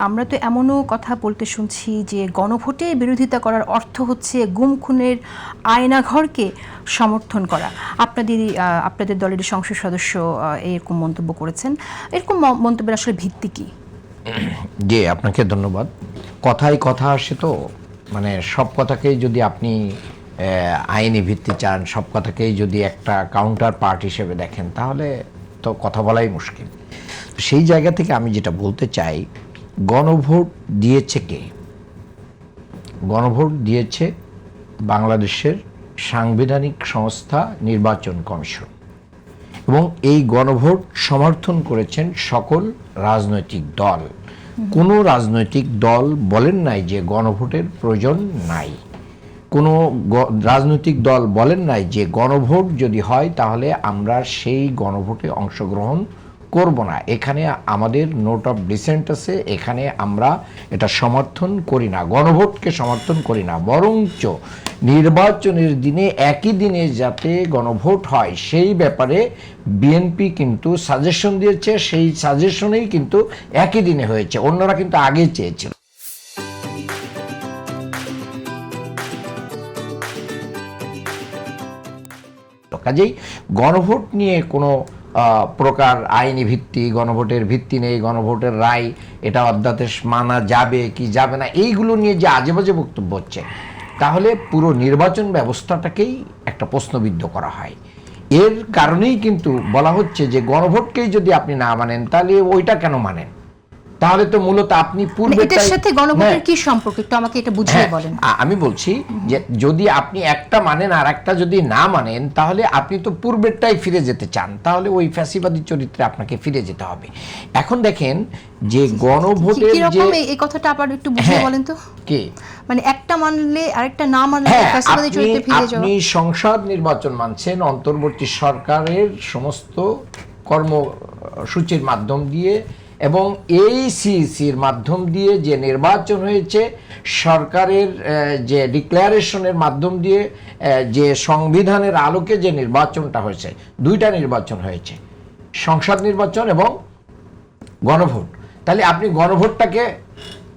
আমরা তো এমনও কথা বলতে শুনছি যে গণভোটে বিরোধিতা করার অর্থ হচ্ছে গুম খুনের আয়নাঘরকে সমর্থন করা। আপনাদের দলের সংসদ সদস্য এরকম মন্তব্য করেছেন। এরকম মন্তব্যের আসলে ভিত্তি কি? জি, আপনাকে ধন্যবাদ। কথায় কথা আসে তো, মানে সব কথাকেই যদি আপনি আইনি ভিত্তি চান, সব কথাকেই যদি একটা কাউন্টার পার্ট হিসেবে দেখেন, তাহলে তো কথা বলাই মুশকিল। সেই জায়গা থেকে আমি যেটা বলতে চাই, গণভোট দিয়েছে কে? গণভোট দিয়েছে বাংলাদেশের সাংবিধানিক সংস্থা নির্বাচন কমিশন, এবং এই গণভোট সমর্থন করেছেন সকল রাজনৈতিক দল। কোনো রাজনৈতিক দল বলেন নাই যে গণভোটের প্রয়োজন নাই। কোনো রাজনৈতিক দল বলেন নাই যে গণভোট যদি হয় তাহলে আমরা সেই গণভোটে অংশগ্রহণ করব না। এখানে আমাদের নোট অফ ডিসেন্ট আছে, এখানে আমরা এটা সমর্থন করি না, গণভোটকে সমর্থন করি না। বরঞ্চ নির্বাচনের দিনে একই দিনে যাতে গণভোট হয় সেই ব্যাপারে বিএনপি কিন্তু সাজেশন দিয়েছে, সেই সাজেশনেই কিন্তু একই দিনে হয়েছে, অন্যরা কিন্তু আগে চেয়েছিল। কাজেই গণভোট নিয়ে কোনো প্রকার আইনি ভিত্তি, গণভোটের ভিত্তি নেই, গণভোটের রায় এটা অধ্যাদেশ মানা যাবে কি যাবে না, এইগুলো নিয়ে যে আজে বাজে বক্তব্য হচ্ছে, তাহলে পুরো নির্বাচন ব্যবস্থাটাকেই একটা প্রশ্নবিদ্ধ করা হয়। এর কারণেই কিন্তু বলা হচ্ছে যে গণভোটকেই যদি আপনি না মানেন তাহলে ওইটা কেন মানেন? তাহলে তো মূলত আপনি পূর্বে এটার সাথে গণভোটের কি সম্পর্ক, একটু আমাকে এটা বুঝিয়ে বলেন। আমি বলছি যে যদি আপনি একটা মানেন আর একটা যদি না মানেন, তাহলে আপনি তো পূর্বেরটাই ফিরে যেতে চান, তাহলে ওই ফ্যাসিবাদী চরিত্রে আপনাকে ফিরে যেতে হবে। এখন দেখেন যে গণভোটের যে এই কথাটা আবার একটু বুঝিয়ে বলেন তো। কি মানে একটা মানলে আরেকটা না মানলে ফ্যাসিবাদী চরিত্রে ফিরে যাওয়া? আপনি সংসদ নির্বাচন মানছেন, অন্তর্বর্তী সরকারের সমস্ত কর্মসূচির মাধ্যম দিয়ে এবং এইসিসির মাধ্যম দিয়ে যে নির্বাচন হয়েছে, সরকারের যে ডিক্লারেশনের মাধ্যম দিয়ে যে সংবিধানের আলোকে যে নির্বাচনটা হয়েছে, দুইটা নির্বাচন হয়েছে, সংসদ নির্বাচন এবং গণভোট। তাহলে আপনি গণভোটটাকে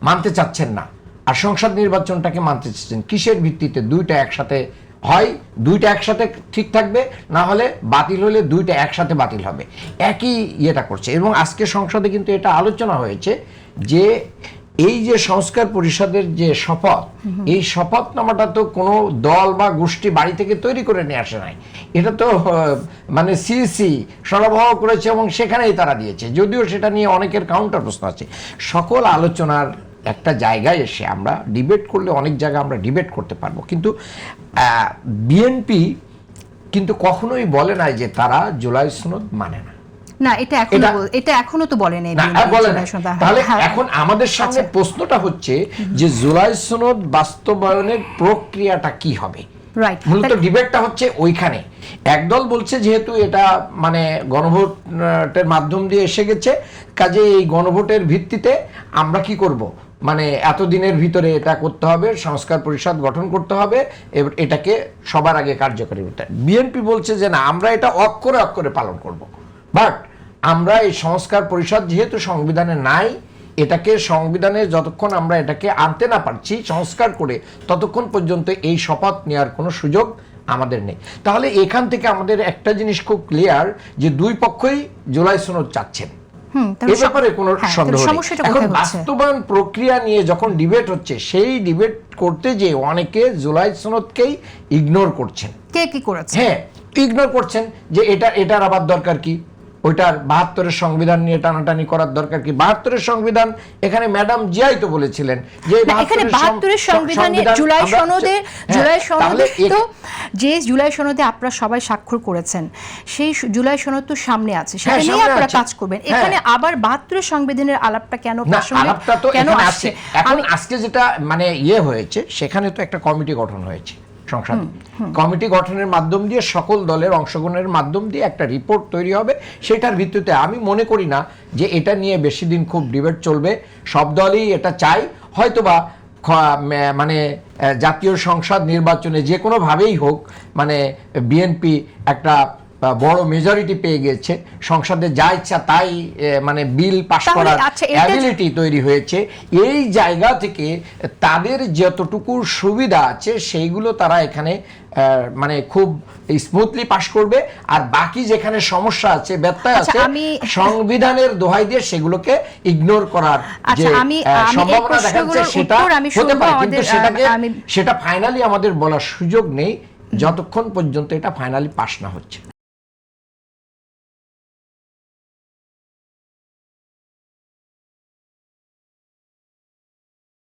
মানতে চাচ্ছেন না আর সংসদ নির্বাচনটাকে মানতে চাচ্ছেন, কিসের ভিত্তিতে? দুইটা একসাথে হয়, দুইটা একসাথে ঠিক থাকবে, না হলে বাতিল হলে দুইটা একসাথে বাতিল হবে, একই ইয়েটা করছে। এবং আজকে সংসদে কিন্তু এটা আলোচনা হয়েছে যে এই যে সংস্কার পরিষদের যে শপথ, এই শপথনামাটা তো কোনো দল বা গোষ্ঠী বাড়ি থেকে তৈরি করে নিয়ে আসে নাই, এটা তো মানে সিসি সরবরাহ করেছে এবং সেখানেই তারা দিয়েছে। যদিও সেটা নিয়ে অনেকের কাউন্টার প্রশ্ন আছে। সকল আলোচনার একটা জায়গায় এসে আমরা ডিবেট করলে অনেক জায়গায় আমরা ডিবেট করতে পারবো, কিন্তু বিএনপি কিন্তু কখনোই বলে নাই যে তারা জুলাই সনদ মানে না। না, এটা এখনো তো বলে নাই। তাহলে এখন আমাদের সামনে প্রশ্নটা হচ্ছে যে জুলাই সনদ বাস্তবায়নের প্রক্রিয়াটা কি হবে? মূলত ডিবেটটা হচ্ছে ওইখানে। একদল বলছে যেহেতু এটা মানে গণভোটের মাধ্যম দিয়ে এসে গেছে, কাজে এই গণভোটের ভিত্তিতে আমরা কি করব, মানে এতদিনের ভিতরে এটা করতে হবে, সংস্কার পরিষদ গঠন করতে হবে, এটাকে সবার আগে কার্যকরী করতে। বিএনপি বলছে যে না, আমরা এটা অক্ষরে অক্ষরে পালন করব, বাট আমরা এই সংস্কার পরিষদ যেহেতু সংবিধানে নাই, এটাকে সংবিধানে যতক্ষণ আমরা এটাকে আনতে না পারছি সংস্কার করে, ততক্ষণ পর্যন্ত এই শপথ নেওয়ার কোনো সুযোগ আমাদের নেই। তাহলে এখান থেকে আমাদের একটা জিনিস খুব ক্লিয়ার যে দুই পক্ষই জুলাই সনদ চাচ্ছেন, এই ব্যাপারে কোনো সন্দেহ নেই। এখন বাস্তবায়ন প্রক্রিয়া নিয়ে যখন ডিবেট হচ্ছে, সেই ডিবেট করতে যে অনেকে জুলাই সনদকেই ইগনোর করছেন। কে কি করেছে? হ্যাঁ, ইগনোর করছেন যে এটার আবার দরকার কি, ওইটার 72-এর সংবিধান নিয়ে টানাটানি করার দরকার কি? 72-এর সংবিধান, এখানে ম্যাডাম জিয়াই তো বলেছিলেন যে এখানে 72-এর সংবিধানে জুলাই সনদে তো যে জুলাই সনদে আপনারা সবাই স্বাক্ষর করেছেন, সেই জুলাই সনদ তো সামনে আছে, সেটা নিয়ে আপনারা কাজ করবেন। এখানে আবার 72-এর সংবিধানের আলাপটা কেন আসছে? এখন আজকে যেটা মানে হয়েছে, সেখানে তো একটা কমিটি গঠন হয়েছে সংসদে। কমিটি গঠনের মাধ্যম দিয়ে সকল দলের অংশগ্রহণের মাধ্যম দিয়ে একটা রিপোর্ট তৈরি হবে। সেটার ভিত্তিতে আমি মনে করি না যে এটা নিয়ে বেশি দিন খুব ডিবেট চলবে। সব দলই এটা চায়, হয়তোবা মানে জাতীয় সংসদ নির্বাচনে যে কোনোভাবেই হোক, মানে বিএনপি একটা বড় মেজরিটি পেয়ে গেছে, সংসদে যা ইচ্ছা তাই মানে বিল পাশ তাহলে করার আচ্ছা, অ্যাবিলিটি তৈরি হয়েছে, এই জায়গা থেকে তাদের যতটুকু সুবিধা আছে সেইগুলো তারা এখানে মানে খুব স্মুথলি পাশ করবে, আর বাকি যেখানে সমস্যা আছে, ব্যত্যয় আচ্ছা, আছে, সংবিধানের দোহাই দিয়ে সেগুলোকে ইগনোর করার যে সম্ভাবনা দেখা যাচ্ছে সেটা হতে পারে, কিন্তু সেটা ফাইনালি আমাদের বলার সুযোগ নেই যতক্ষণ পর্যন্ত এটা ফাইনালি পাস না হচ্ছে।